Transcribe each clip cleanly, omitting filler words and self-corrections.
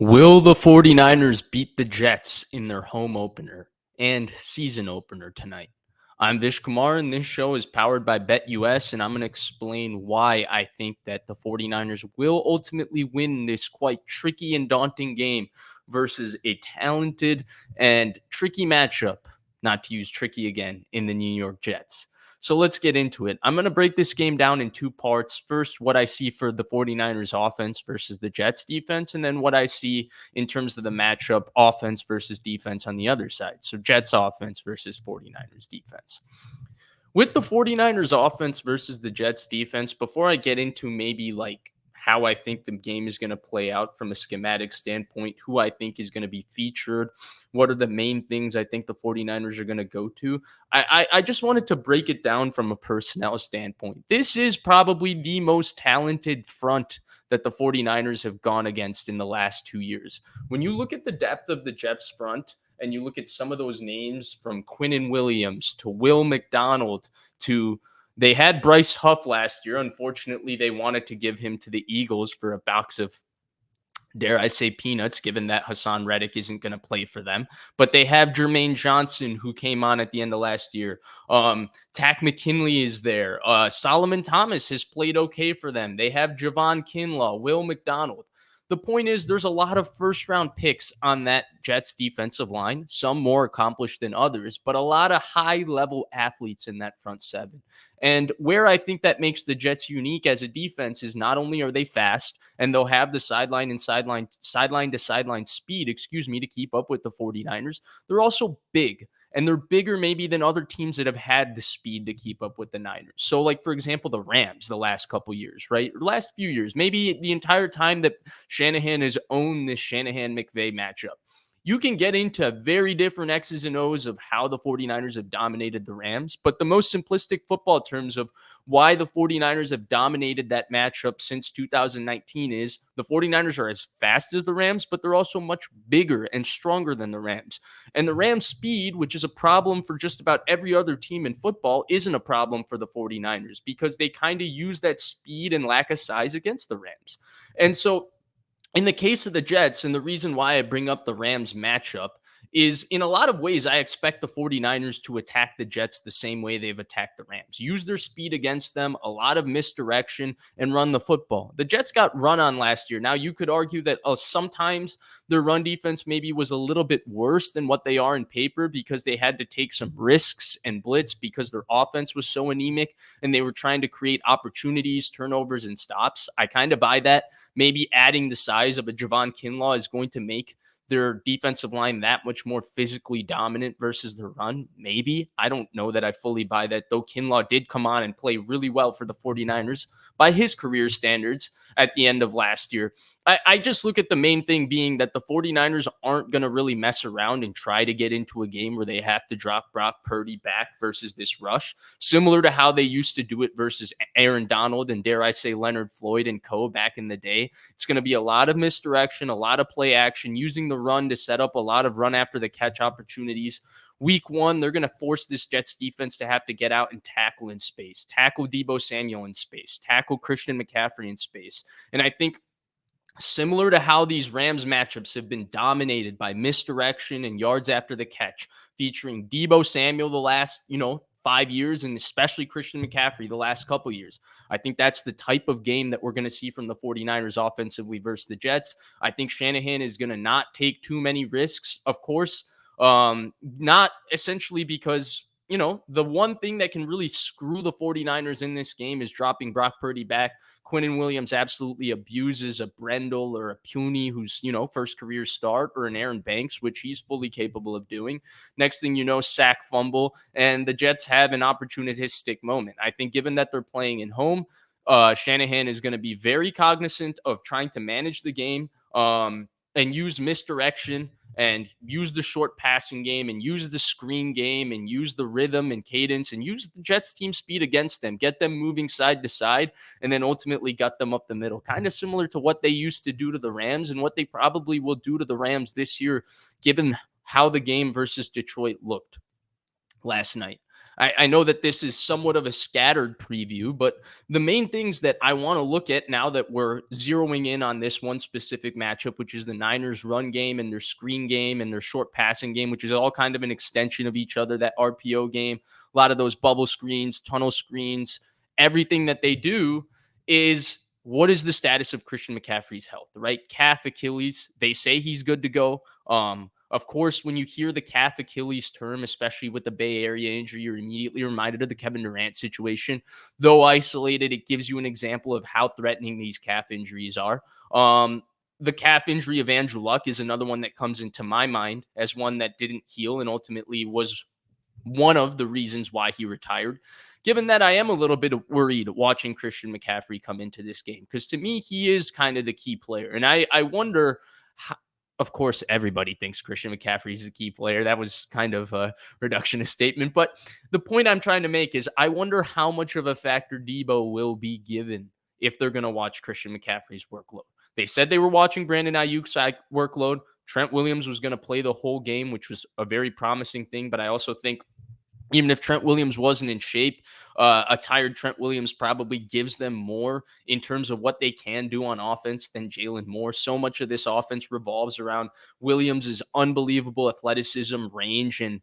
Will the 49ers beat the Jets in their home opener and season opener tonight? I'm Vish Kumaran. This show is powered by BetUS, and I'm going to explain why I think that the 49ers will ultimately win this quite tricky and daunting game versus a talented and tricky matchup, not to use tricky again, in the New York Jets. So let's get into it. I'm going to break this game down in two parts. First, what I see for the 49ers offense versus the Jets defense, and then what I see in terms of the matchup offense versus defense on the other side. So Jets offense versus 49ers defense. With the 49ers offense versus the Jets defense, before I get into maybe like how I think the game is going to play out from a schematic standpoint, who I think is going to be featured, what are the main things I think the 49ers are going to go to, I just wanted to break it down from a personnel standpoint. This is probably the most talented front that the 49ers have gone against in the last 2 years. When you look at the depth of the Jets front, and you look at some of those names from Quinnen Williams to Will McDonald to they had Bryce Huff last year. Unfortunately, they wanted to give him to the Eagles for a box of, dare I say, peanuts, given that Hassan Reddick isn't going to play for them. But they have Jermaine Johnson, who came on at the end of last year. Tack McKinley is there. Solomon Thomas has played okay for them. They have Javon Kinlaw, Will McDonald. The point is, there's a lot of first-round picks on that Jets defensive line, some more accomplished than others, but a lot of high-level athletes in that front seven. And where I think that makes the Jets unique as a defense is not only are they fast and they'll have the sideline to sideline speed, to keep up with the 49ers, they're also big. And they're bigger maybe than other teams that have had the speed to keep up with the Niners. So, like, for example, the Rams the last couple years, right? Last few years, maybe the entire time that Shanahan has owned this Shanahan-McVay matchup. You can get into very different X's and O's of how the 49ers have dominated the Rams, but the most simplistic football terms of why the 49ers have dominated that matchup since 2019 is the 49ers are as fast as the Rams, but they're also much bigger and stronger than the Rams. And the Rams' speed, which is a problem for just about every other team in football, isn't a problem for the 49ers because they kind of use that speed and lack of size against the Rams. And so in the case of the Jets, and the reason why I bring up the Rams matchup is in a lot of ways, I expect the 49ers to attack the Jets the same way they've attacked the Rams. Use their speed against them, a lot of misdirection, and run the football. The Jets got run on last year. Now, you could argue that sometimes their run defense maybe was a little bit worse than what they are in paper because they had to take some risks and blitz because their offense was so anemic and they were trying to create opportunities, turnovers, and stops. I kind of buy that. Maybe adding the size of a Javon Kinlaw is going to make their defensive line that much more physically dominant versus the run. Maybe. I don't know that I fully buy that, though Kinlaw did come on and play really well for the 49ers by his career standards at the end of last year. I just look at the main thing being that the 49ers aren't going to really mess around and try to get into a game where they have to drop Brock Purdy back versus this rush, similar to how they used to do it versus Aaron Donald and, dare I say, Leonard Floyd and co. back in the day. It's going to be a lot of misdirection, a lot of play action, using the run to set up a lot of run after the catch opportunities. Week one, they're going to force this Jets defense to have to get out and tackle in space, tackle Deebo Samuel in space, tackle Christian McCaffrey in space. And I think similar to how these Rams matchups have been dominated by misdirection and yards after the catch, featuring Deebo Samuel the last, 5 years, and especially Christian McCaffrey the last couple years. I think that's the type of game that we're going to see from the 49ers offensively versus the Jets. I think Shanahan is going to not take too many risks, of course, not essentially because the one thing that can really screw the 49ers in this game is dropping Brock Purdy back. Quinnen Williams absolutely abuses a Brendel or a Puny who's, first career start, or an Aaron Banks, which he's fully capable of doing. Next thing you know, sack, fumble, and the Jets have an opportunistic moment. I think given that they're playing in home, Shanahan is going to be very cognizant of trying to manage the game and use misdirection and use the short passing game and use the screen game and use the rhythm and cadence and use the Jets team speed against them, get them moving side to side, and then ultimately gut them up the middle. Kind of similar to what they used to do to the Rams and what they probably will do to the Rams this year, given how the game versus Detroit looked last night. I know that this is somewhat of a scattered preview, but the main things that I want to look at now that we're zeroing in on this one specific matchup, which is the Niners run game and their screen game and their short passing game, which is all kind of an extension of each other, that RPO game, a lot of those bubble screens, tunnel screens, everything that they do is what is the status of Christian McCaffrey's health, right? Calf Achilles, they say he's good to go. Of course, when you hear the calf Achilles term, especially with the Bay Area injury, you're immediately reminded of the Kevin Durant situation. Though isolated, it gives you an example of how threatening these calf injuries are. The calf injury of Andrew Luck is another one that comes into my mind as one that didn't heal and ultimately was one of the reasons why he retired. Given that I am a little bit worried watching Christian McCaffrey come into this game, because to me, he is kind of the key player. And I wonder how, of course, everybody thinks Christian McCaffrey is the key player. That was kind of a reductionist statement. But the point I'm trying to make is I wonder how much of a factor Debo will be given if they're going to watch Christian McCaffrey's workload. They said they were watching Brandon Ayuk's workload. Trent Williams was going to play the whole game, which was a very promising thing. But I also think even if Trent Williams wasn't in shape, a tired Trent Williams probably gives them more in terms of what they can do on offense than Jalen Moore. So much of this offense revolves around Williams' unbelievable athleticism, range, and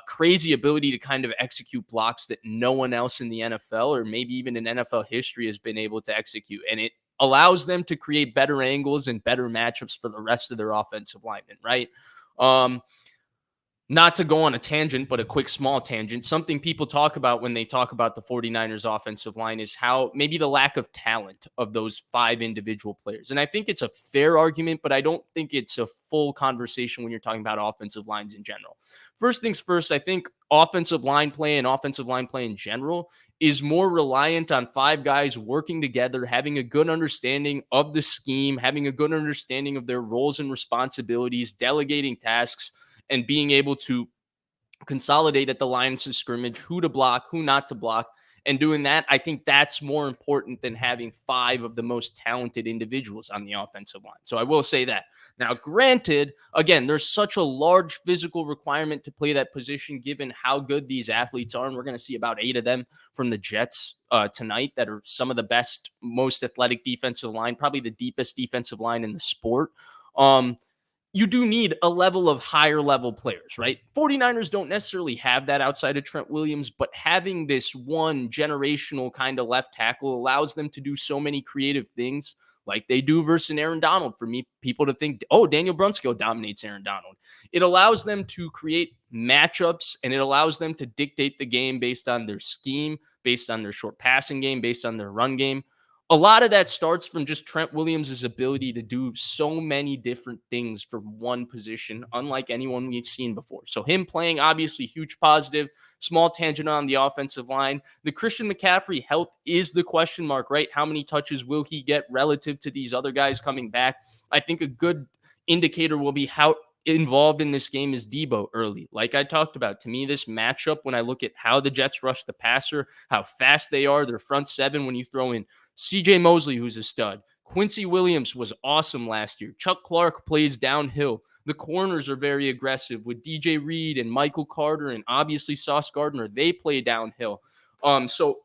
crazy ability to kind of execute blocks that no one else in the NFL or maybe even in NFL history has been able to execute. And it allows them to create better angles and better matchups for the rest of their offensive linemen, right? Not to go on a tangent, but a quick small tangent, something people talk about when they talk about the 49ers offensive line is how maybe the lack of talent of those five individual players. And I think it's a fair argument, but I don't think it's a full conversation when you're talking about offensive lines in general. First things first, I think offensive line play and offensive line play in general is more reliant on five guys working together, having a good understanding of the scheme, having a good understanding of their roles and responsibilities, delegating tasks, and being able to consolidate at the lines of scrimmage, who to block, who not to block. And doing that, I think that's more important than having five of the most talented individuals on the offensive line. So I will say that. Now, granted, again, there's such a large physical requirement to play that position given how good these athletes are. And we're going to see about 8 of them from the Jets tonight that are some of the best, most athletic defensive line, probably the deepest defensive line in the sport. You do need a level of higher level players, right? 49ers don't necessarily have that outside of Trent Williams, but having this one generational kind of left tackle allows them to do so many creative things like they do versus Aaron Donald. For me, people to think, oh, Daniel Brunskill dominates Aaron Donald. It allows them to create matchups and it allows them to dictate the game based on their scheme, based on their short passing game, based on their run game. A lot of that starts from just Trent Williams' ability to do so many different things for one position, unlike anyone we've seen before. So him playing, obviously, huge positive. Small tangent on the offensive line. The Christian McCaffrey health is the question mark, right? How many touches will he get relative to these other guys coming back? I think a good indicator will be how involved in this game is Debo early. Like I talked about, to me, this matchup, when I look at how the Jets rush the passer, how fast they are, their front seven, when you throw in CJ Mosley, who's a stud. Quincy Williams was awesome last year. Chuck Clark plays downhill. The corners are very aggressive with DJ Reed and Michael Carter and obviously Sauce Gardner. They play downhill. So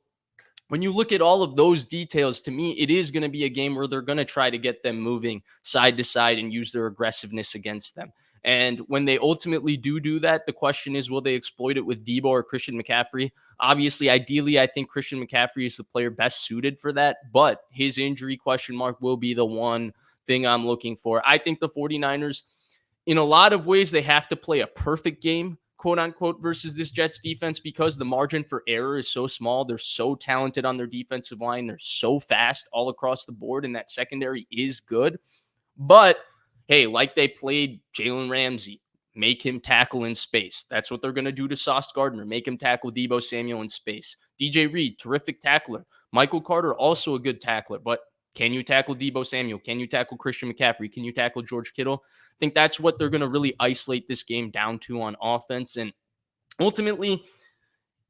when you look at all of those details, to me, it is going to be a game where they're going to try to get them moving side to side and use their aggressiveness against them. And when they ultimately do that, the question is, will they exploit it with Debo or Christian McCaffrey? Obviously, ideally, I think Christian McCaffrey is the player best suited for that, but his injury question mark will be the one thing I'm looking for. I think the 49ers, in a lot of ways, they have to play a perfect game, quote unquote, versus this Jets defense because the margin for error is so small. They're so talented on their defensive line. They're so fast all across the board, and that secondary is good. But hey, like they played Jalen Ramsey, make him tackle in space. That's what they're going to do to Sauce Gardner, make him tackle Debo Samuel in space. DJ Reed, terrific tackler. Michael Carter, also a good tackler, but can you tackle Debo Samuel? Can you tackle Christian McCaffrey? Can you tackle George Kittle? I think that's what they're going to really isolate this game down to on offense. And ultimately,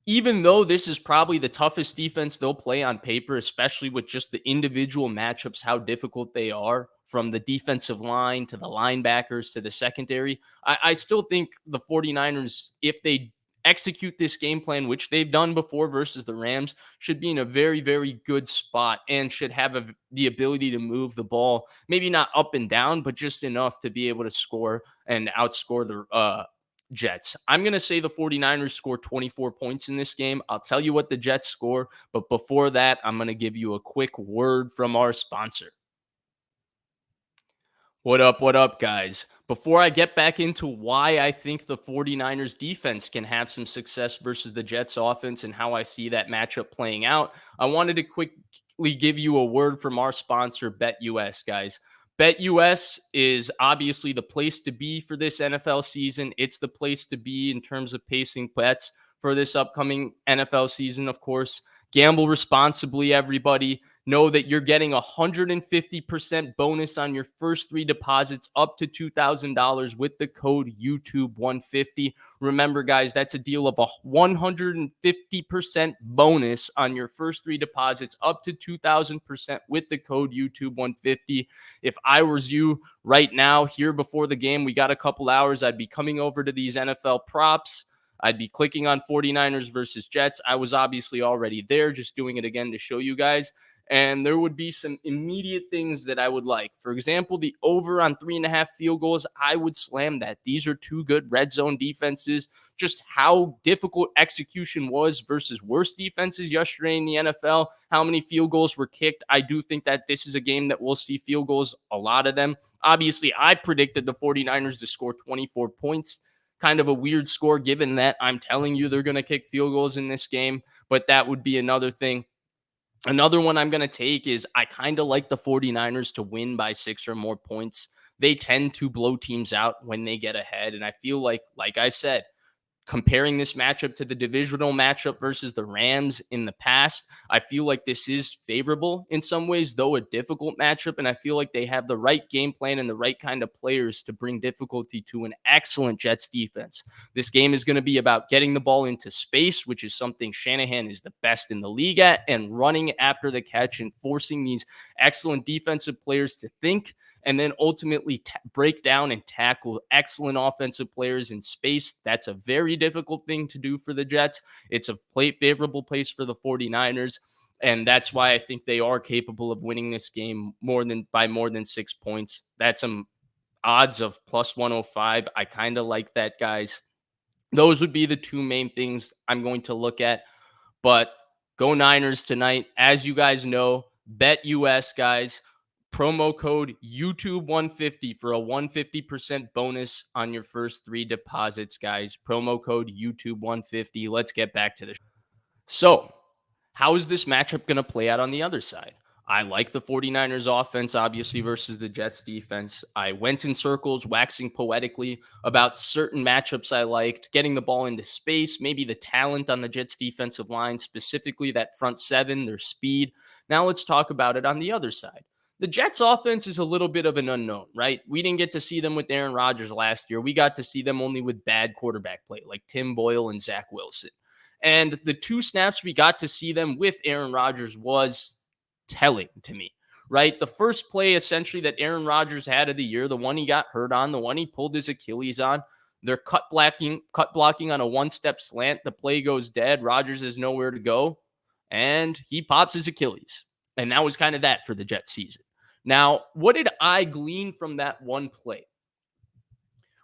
even though this is probably the toughest defense they'll play on paper, especially with just the individual matchups, how difficult they are from the defensive line to the linebackers to the secondary, I still think the 49ers, if they execute this game plan, which they've done before versus the Rams, should be in a very, very good spot and should have the ability to move the ball, maybe not up and down, but just enough to be able to score and outscore the Jets. I'm going to say the 49ers score 24 points in this game. I'll tell you what the Jets score, but before that, I'm going to give you a quick word from our sponsor. What up, guys? Before I get back into why I think the 49ers defense can have some success versus the Jets offense and how I see that matchup playing out, I wanted to quickly give you a word from our sponsor, BetUS, guys. BetUS is obviously the place to be for this NFL season. It's the place to be in terms of pacing bets for this upcoming NFL season, of course. Gamble responsibly, everybody. Know that you're getting 150% bonus on your first three deposits up to $2,000 with the code YouTube150. Remember, guys, that's a deal of a 150% bonus on your first three deposits up to 2,000% with the code YouTube150. If I was you right now, here before the game, we got a couple hours, I'd be coming over to these NFL props. I'd be clicking on 49ers versus Jets. I was obviously already there, just doing it again to show you guys. And there would be some immediate things that I would like. For example, the over on 3.5 field goals, I would slam that. These are two good red zone defenses. Just how difficult execution was versus worse defenses yesterday in the NFL, how many field goals were kicked. I do think that this is a game that we'll see field goals, a lot of them. Obviously, I predicted the 49ers to score 24 points. Kind of a weird score given that I'm telling you they're going to kick field goals in this game, but that would be another thing. Another one I'm going to take is I kind of like the 49ers to win by 6 or more points. They tend to blow teams out when they get ahead. And I feel like I said, comparing this matchup to the divisional matchup versus the Rams in the past, I feel like this is favorable in some ways, though a difficult matchup. And I feel like they have the right game plan and the right kind of players to bring difficulty to an excellent Jets defense. This game is going to be about getting the ball into space, which is something Shanahan is the best in the league at, and running after the catch and forcing these excellent defensive players to think and then ultimately break down and tackle excellent offensive players in space. That's a very difficult thing to do for the Jets. It's a favorable place for the 49ers. And that's why I think they are capable of winning this game by more than 6 points. That's some odds of plus 105. I kind of like that, guys. Those would be the two main things I'm going to look at. But go Niners tonight. As you guys know, BetUS, guys. Promo code YouTube150 for a 150% bonus on your first three deposits, guys. Promo code YouTube150. Let's get back to the show. So, how is this matchup going to play out on the other side? I like the 49ers offense, obviously, versus the Jets defense. I went in circles, waxing poetically about certain matchups I liked, getting the ball into space, maybe the talent on the Jets defensive line, specifically that front seven, their speed. Now let's talk about it on the other side. The Jets offense is a little bit of an unknown, right? We didn't get to see them with Aaron Rodgers last year. We got to see them only with bad quarterback play, like Tim Boyle and Zach Wilson. And the two snaps we got to see them with Aaron Rodgers was telling to me, right? The first play essentially that Aaron Rodgers had of the year, the one he got hurt on, the one he pulled his Achilles on, they're cut blocking on a one-step slant. The play goes dead. Rodgers has nowhere to go, and he pops his Achilles. And that was kind of that for the Jets season. Now, what did I glean from that one play?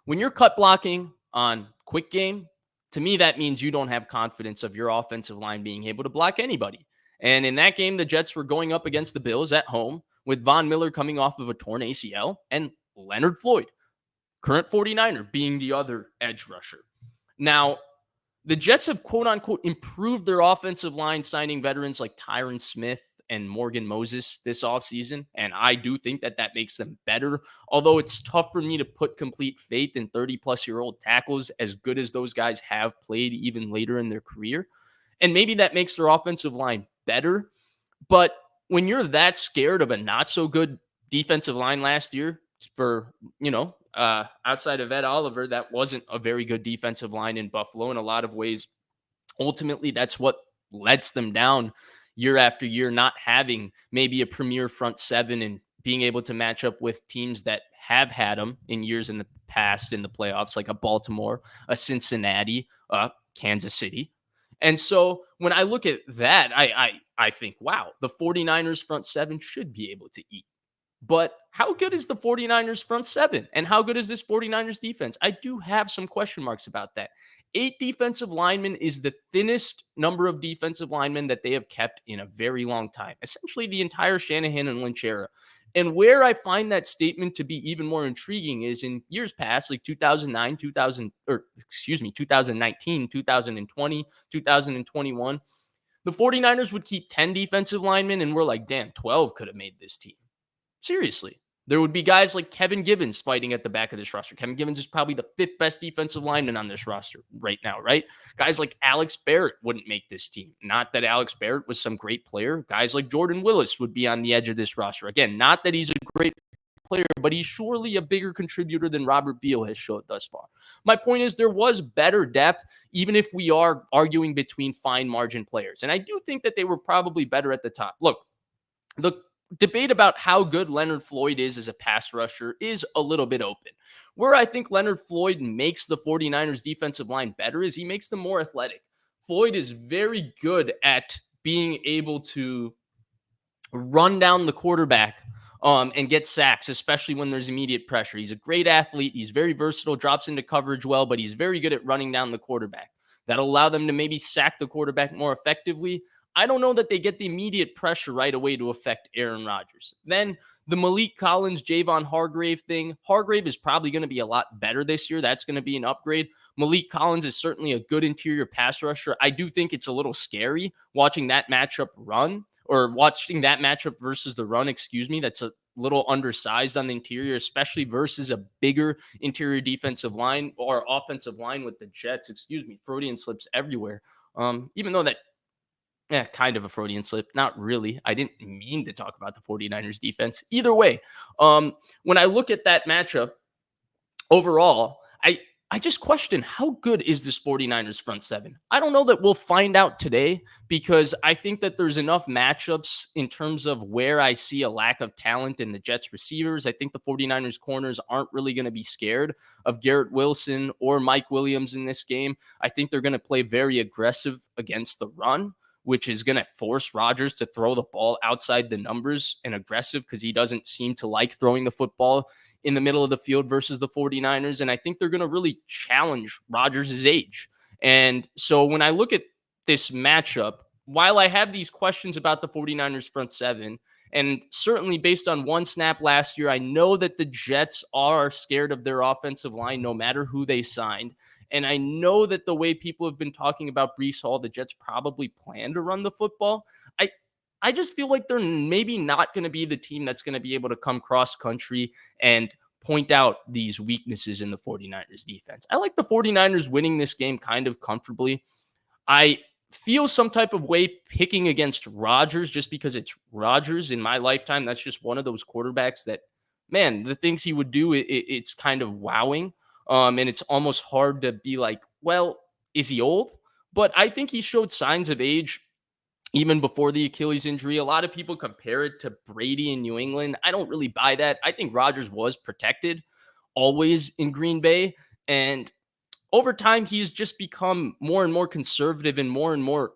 When you're cut blocking on quick game, to me, that means you don't have confidence of your offensive line being able to block anybody. And in that game, the Jets were going up against the Bills at home with Von Miller coming off of a torn ACL and Leonard Floyd, current 49er, being the other edge rusher. Now, the Jets have quote unquote improved their offensive line, signing veterans like Tyron Smith and Morgan Moses this offseason. And I do think that that makes them better. Although it's tough for me to put complete faith in 30-plus-year-old tackles, as good as those guys have played even later in their career. And maybe that makes their offensive line better. But when you're that scared of a not so good defensive line last year for, outside of Ed Oliver, that wasn't a very good defensive line in Buffalo in a lot of ways. Ultimately, that's what lets them down year after year, not having maybe a premier front seven and being able to match up with teams that have had them in years in the past in the playoffs, like a Baltimore, a Cincinnati, Kansas City. And so when I look at that, I think, wow, the 49ers front seven should be able to eat. But how good is the 49ers front seven? And how good is this 49ers defense? I do have some question marks about that. 8 defensive linemen is the thinnest number of defensive linemen that they have kept in a very long time, essentially the entire Shanahan and Lynch era. And where I find that statement to be even more intriguing is in years past, like 2009, 2000, or excuse me, 2019, 2020, 2021, the 49ers would keep 10 defensive linemen, and we're like, damn, 12 could have made this team. Seriously. There would be guys like Kevin Givens fighting at the back of this roster. Kevin Givens is probably the fifth best defensive lineman on this roster right now, right? Guys like Alex Barrett wouldn't make this team. Not that Alex Barrett was some great player. Guys like Jordan Willis would be on the edge of this roster. Again, not that he's a great player, but he's surely a bigger contributor than Robert Beal has showed thus far. My point is there was better depth, even if we are arguing between fine margin players. And I do think that they were probably better at the top. Look, the debate about how good Leonard Floyd is as a pass rusher is a little bit open. Where I think Leonard Floyd makes the 49ers defensive line better is he makes them more athletic. Floyd is very good at being able to run down the quarterback and get sacks, especially when there's immediate pressure. He's a great athlete. He's very versatile, drops into coverage well, but he's very good at running down the quarterback. That'll allow them to maybe sack the quarterback more effectively. I don't know that they get the immediate pressure right away to affect Aaron Rodgers. Then the Malik Collins, Javon Hargrave thing. Hargrave is probably going to be a lot better this year. That's going to be an upgrade. Malik Collins is certainly a good interior pass rusher. I do think it's a little scary watching that matchup versus the run, that's a little undersized on the interior, especially versus a bigger interior defensive line or offensive line with the Jets. Freudian slips everywhere. Even though that, kind of a Freudian slip. Not really. I didn't mean to talk about the 49ers defense. Either way, when I look at that matchup overall, I just question how good is this 49ers front seven? I don't know that we'll find out today because I think that there's enough matchups in terms of where I see a lack of talent in the Jets receivers. I think the 49ers corners aren't really going to be scared of Garrett Wilson or Mike Williams in this game. I think they're going to play very aggressive against the run, which is going to force Rodgers to throw the ball outside the numbers and aggressive because he doesn't seem to like throwing the football in the middle of the field versus the 49ers. And I think they're going to really challenge Rodgers' age. And so when I look at this matchup, while I have these questions about the 49ers front seven, and certainly based on one snap last year, I know that the Jets are scared of their offensive line no matter who they signed. And I know that the way people have been talking about Breece Hall, the Jets probably plan to run the football. I just feel like they're maybe not going to be the team that's going to be able to come cross country and point out these weaknesses in the 49ers defense. I like the 49ers winning this game kind of comfortably. I feel some type of way picking against Rodgers just because it's Rodgers in my lifetime. That's just one of those quarterbacks that, man, the things he would do, it's kind of wowing. And it's almost hard to be like, well, is he old? But I think he showed signs of age even before the Achilles injury. A lot of people compare it to Brady in New England. I don't really buy that. I think Rodgers was protected always in Green Bay. And over time, he's just become more and more conservative and more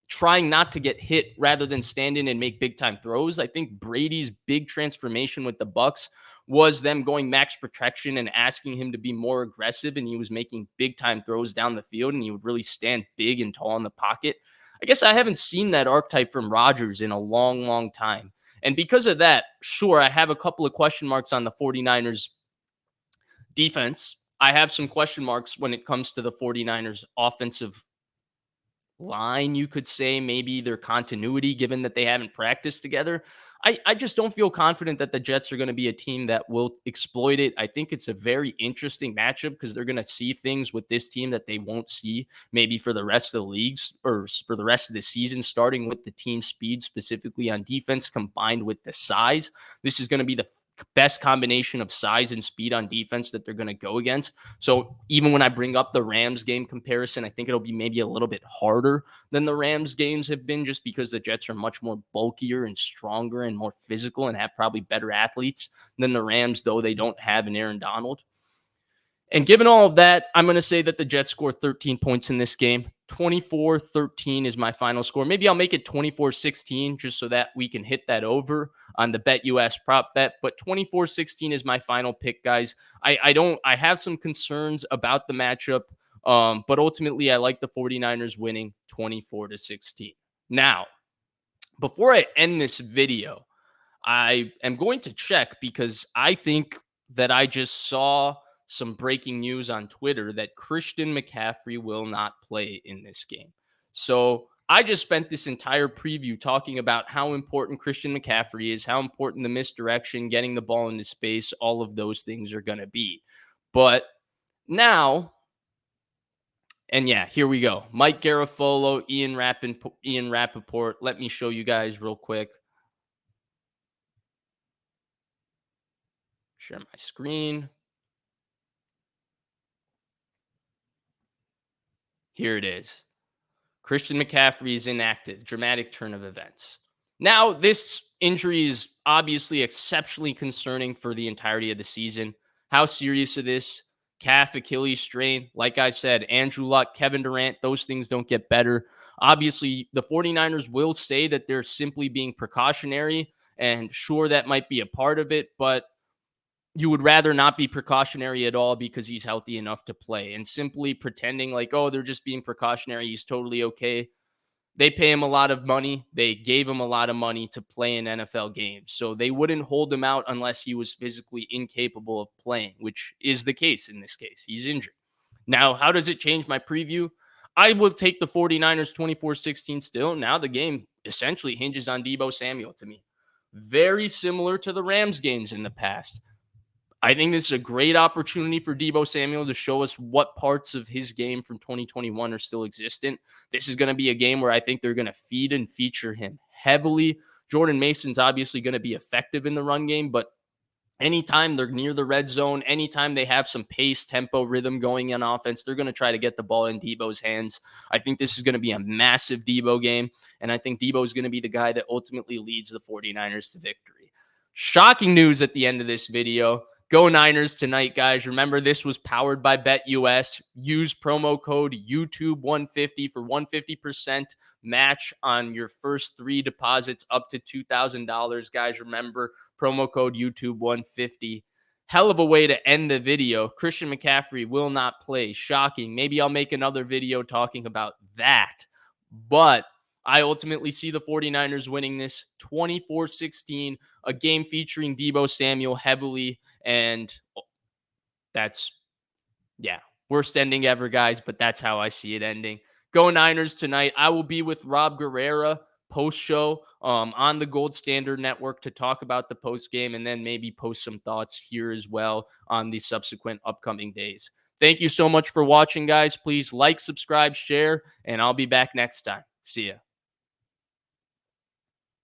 trying not to get hit rather than stand in and make big time throws. I think Brady's big transformation with the Bucs was them going max protection and asking him to be more aggressive, and he was making big time throws down the field, and he would really stand big and tall in the pocket. I guess I haven't seen that archetype from Rodgers in a long, long time. And because of that, sure, I have a couple of question marks on the 49ers defense. I have some question marks when it comes to the 49ers offensive line, you could say, maybe their continuity, given that they haven't practiced together. I just don't feel confident that the Jets are going to be a team that will exploit it. I think it's a very interesting matchup because they're going to see things with this team that they won't see maybe for the rest of the leagues or for the rest of the season, starting with the team speed, specifically on defense, combined with the size. This is going to be the best combination of size and speed on defense that they're going to go against. So even when I bring up the Rams game comparison, I think it'll be maybe a little bit harder than the Rams games have been just because the Jets are much more bulkier and stronger and more physical and have probably better athletes than the Rams, though they don't have an Aaron Donald. And given all of that, I'm going to say that the Jets scored 13 points in this game. 24-13 is my final score. Maybe I'll make it 24-16 just so that we can hit that over on the Bet US prop bet. But 24-16 is my final pick, guys. I have some concerns about the matchup, but ultimately I like the 49ers winning 24-16. Now, before I end this video, I am going to check because I think that I just saw some breaking news on Twitter that Christian McCaffrey will not play in this game. So I just spent this entire preview talking about how important Christian McCaffrey is, how important the misdirection, getting the ball into space, all of those things are going to be. But now, and yeah, here we go. Mike Garafolo, Ian Rappaport. Let me show you guys real quick. Share my screen. Here it is. Christian McCaffrey is inactive. Dramatic turn of events. Now, this injury is obviously exceptionally concerning for the entirety of the season. How serious it is? Calf, Achilles strain. Like I said, Andrew Luck, Kevin Durant, those things don't get better. Obviously, the 49ers will say that they're simply being precautionary, and sure, that might be a part of it, but you would rather not be precautionary at all because he's healthy enough to play, and simply pretending like, oh, they're just being precautionary, he's totally okay. They pay him a lot of money. They gave him a lot of money to play in NFL games. So they wouldn't hold him out unless he was physically incapable of playing, which is the case in this case. He's injured. Now, how does it change my preview? I will take the 49ers 24-16 still. Now the game essentially hinges on Deebo Samuel to me. Very similar to the Rams games in the past. I think this is a great opportunity for Deebo Samuel to show us what parts of his game from 2021 are still existent. This is going to be a game where I think they're going to feed and feature him heavily. Jordan Mason's obviously going to be effective in the run game, but anytime they're near the red zone, anytime they have some pace, tempo, rhythm going on offense, they're going to try to get the ball in Deebo's hands. I think this is going to be a massive Deebo game, and I think Deebo is going to be the guy that ultimately leads the 49ers to victory. Shocking news at the end of this video. Go Niners tonight, guys. Remember, this was powered by BetUS. Use promo code YouTube150 for 150% match on your first 3 deposits up to $2,000. Guys, remember, promo code YouTube150. Hell of a way to end the video. Christian McCaffrey will not play. Shocking. Maybe I'll make another video talking about that. But I ultimately see the 49ers winning this 24-16, a game featuring Deebo Samuel heavily. And that's, yeah, worst ending ever, guys, but that's how I see it ending. Go Niners tonight. I will be with Rob Guerrera post-show on the Gold Standard Network to talk about the post-game and then maybe post some thoughts here as well on the subsequent upcoming days. Thank you so much for watching, guys. Please like, subscribe, share, and I'll be back next time. See ya.